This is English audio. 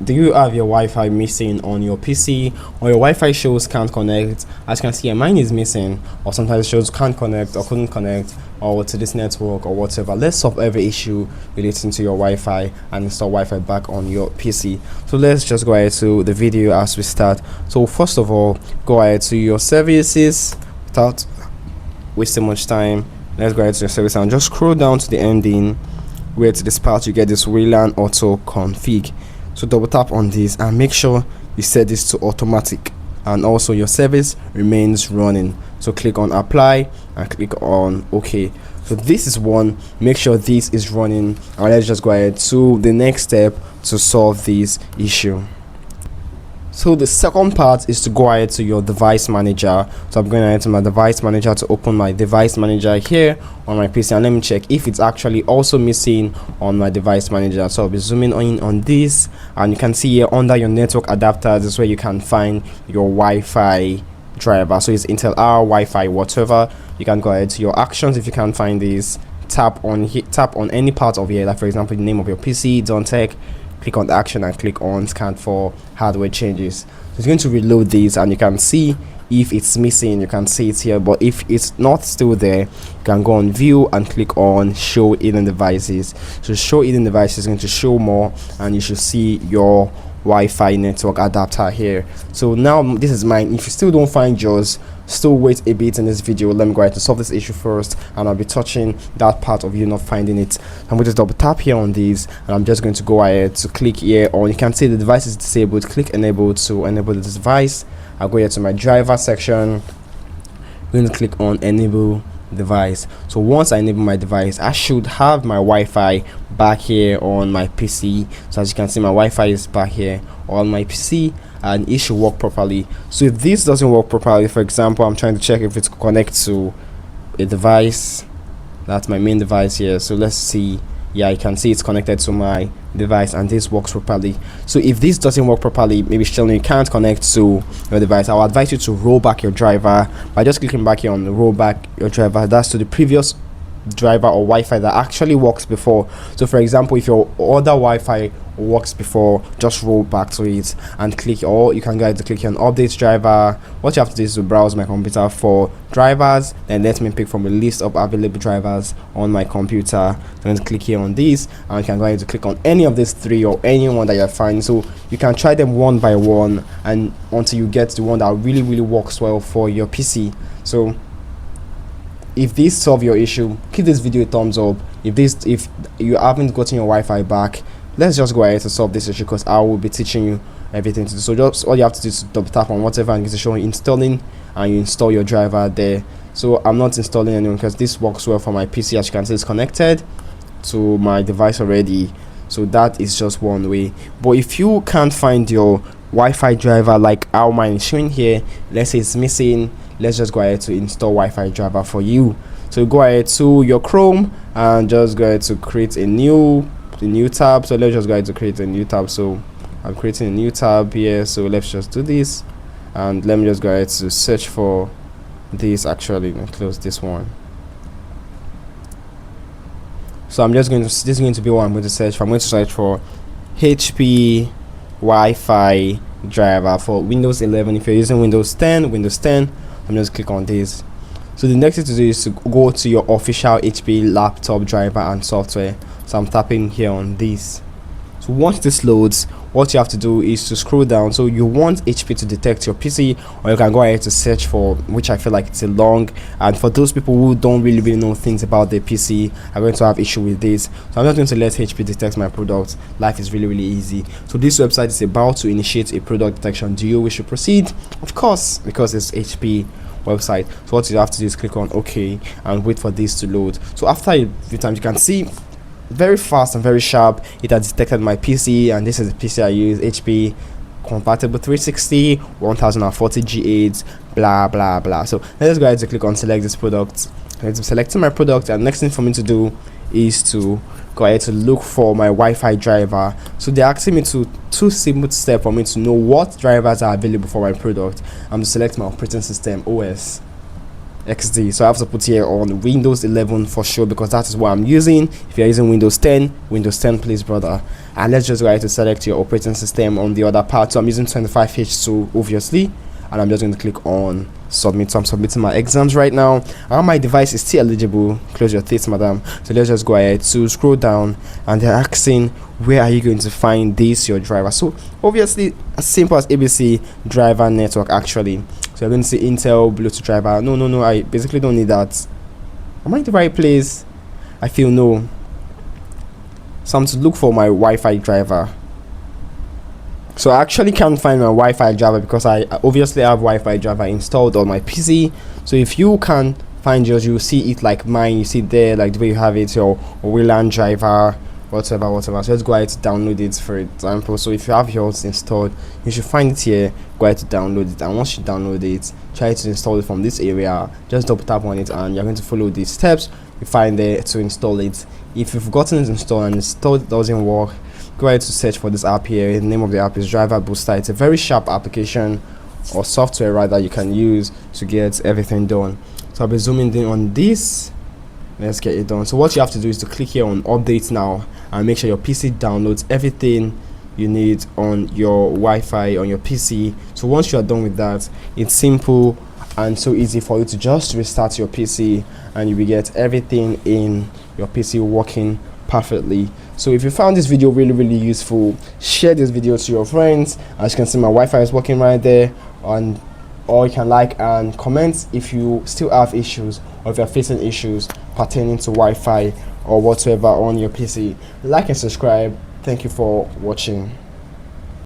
do you have your Wi-Fi missing on your PC, or your Wi-Fi shows can't connect? As you can see, mine is missing, or sometimes it shows can't connect or couldn't connect or to this network or whatever. Let's solve every issue relating to your Wi-Fi and install Wi-Fi back on your PC. So let's just go ahead to the video as we start. So first of all, go ahead to your services without wasting much time. Let's go ahead to your service and just scroll down to the ending, where to this part you get this WLAN AutoConfig. So double tap on this and make sure you set this to automatic, and also your service remains running. So click on apply and click on OK. So this is one. Make sure this is running, and let's just go ahead to the next step to solve this issue. So the second part is to go ahead to your device manager. So I'm going ahead to my device manager to open my device manager here on my PC, and let me check if it's actually also missing on my device manager. So I'll be zooming in on this, and you can see here under your network adapters is where you can find your Wi-Fi driver. So it's Intel R, Wi-Fi, whatever. You can go ahead to your actions. If you can't find this, tap on any part of here, like for example the name of your PC, Don't Tech. Click on the action and click on scan for hardware changes. So it's going to reload this, and you can see if it's missing. You can see it here, but if it's not still there, you can go on view and click on show hidden devices. So show hidden devices is going to show more, and you should see your Wi-Fi network adapter here. So now this is mine. If you still don't find yours, still wait a bit in this video. Let me go ahead to solve this issue first, and I'll be touching that part of you not finding it. I'm going to double tap here on this, and I'm just going to go ahead to click here on, you can see the device is disabled. Click enable to enable the device. I'll go here to my driver section. I'm going to click on enable device. So once I enable my device, I should have my Wi-Fi back here on my PC. So as you can see, my Wi-Fi is back here on my PC, and it should work properly. So if this doesn't work properly, for example, I'm trying to check if it's connected to a device. That's my main device here. So let's see. Yeah, you can see it's connected to my device, and this works properly. So if this doesn't work properly, maybe still you can't connect to your device, I'll advise you to roll back your driver by just clicking back here on the roll back your driver. That's to the previous driver or Wi-Fi that actually works before. So for example, if your other Wi-Fi works before, just roll back to it and click, or you can go ahead to click on update driver. What you have to do is to browse my computer for drivers, then let me pick from a list of available drivers on my computer. Then click here on this, and you can go ahead to click on any of these three or any one that you're finding. So you can try them one by one, and until you get the one that really works well for your PC. So if this solve your issue, give this video a thumbs up. If you haven't gotten your Wi-Fi back, let's just go ahead to solve this issue, because I will be teaching you everything to do. So just all you have to do is double tap on whatever and it's showing installing, and you install your driver there. So I'm not installing anyone because this works well for my PC. As you can see, it's connected to my device already. So that is just one way. But if you can't find your Wi-Fi driver like how mine is showing here, let's say it's missing, let's just go ahead to install Wi-Fi driver for you. So go ahead to your Chrome and just go ahead to create a new tab. So let's just go ahead to create a new tab. So I'm creating a new tab here. So let's just do this, and let me just go ahead to search for this. Actually, close this one. So I'm just going to, this is going to be what I'm going to search for. I'm going to search for HP Wi-Fi driver for Windows 11. If you're using Windows 10, I'm just click on this. So the next thing to do is to go to your official HP laptop driver and software. So I'm tapping here on this. So once this loads, what you have to do is to scroll down. So you want HP to detect your PC, or you can go ahead to search for, which I feel like it's a long, and for those people who don't really know things about their PC are going to have issue with this. So I'm not going to let HP detect my product. Life is really easy. So this website is about to initiate a product detection. Do you wish to proceed? Of course, because it's HP website. So what you have to do is click on OK and wait for this to load. So after a few times, you can see very fast and very sharp, it has detected my PC, and this is the PC I use, HP compatible 360 1040 G8 blah. So let's go ahead to click on select this product. I'm selecting my product, and next thing for me to do is to go ahead to look for my Wi-Fi driver. So they're asking me to two simple steps for me to know what drivers are available for my product. I'm to select my operating system, OS. XD. So I have to put here on Windows 11 for sure, because that is what I'm using. If you're using Windows 10, Windows 10 please, brother. And let's just go ahead to select your operating system on the other part. So I'm using 25H2 obviously, and I'm just going to click on submit. So I'm submitting my exams right now, and my device is still eligible. Close your teeth, madam. So let's just go ahead to scroll down, and they're asking, where are you going to find this your driver? So obviously as simple as ABC driver network actually. So you're going to see Intel Bluetooth driver. No, I basically don't need that. Am I in the right place? I feel no. So I'm to look for my Wi-Fi driver. So I actually can't find my Wi-Fi driver because I obviously have Wi-Fi driver installed on my PC. So if you can find yours, you see it like mine. You see there like the way you have it, your WLAN driver, whatever. So let's go ahead to download it, for example. So if you have yours installed, you should find it here. Go ahead to download it, and once you download it, try to install it from this area. Just double tap on it, and you're going to follow these steps you find there to install it. If you've gotten it installed and it doesn't work, go ahead to search for this app here. The name of the app is Driver Booster. It's a very sharp application, or software rather, you can use to get everything done. So I'll be zooming in on this. Let's get it done. So what you have to do is to click here on update now, and make sure your PC downloads everything you need on your Wi-Fi on your PC. So once you are done with that, it's simple and so easy for you to just restart your PC, and you will get everything in your PC working perfectly. So if you found this video really useful, share this video to your friends. As you can see, my Wi-Fi is working right there, and or you can like and comment if you still have issues, or if you're facing issues pertaining to Wi-Fi or whatsoever on your PC. Like and subscribe. Thank you for watching.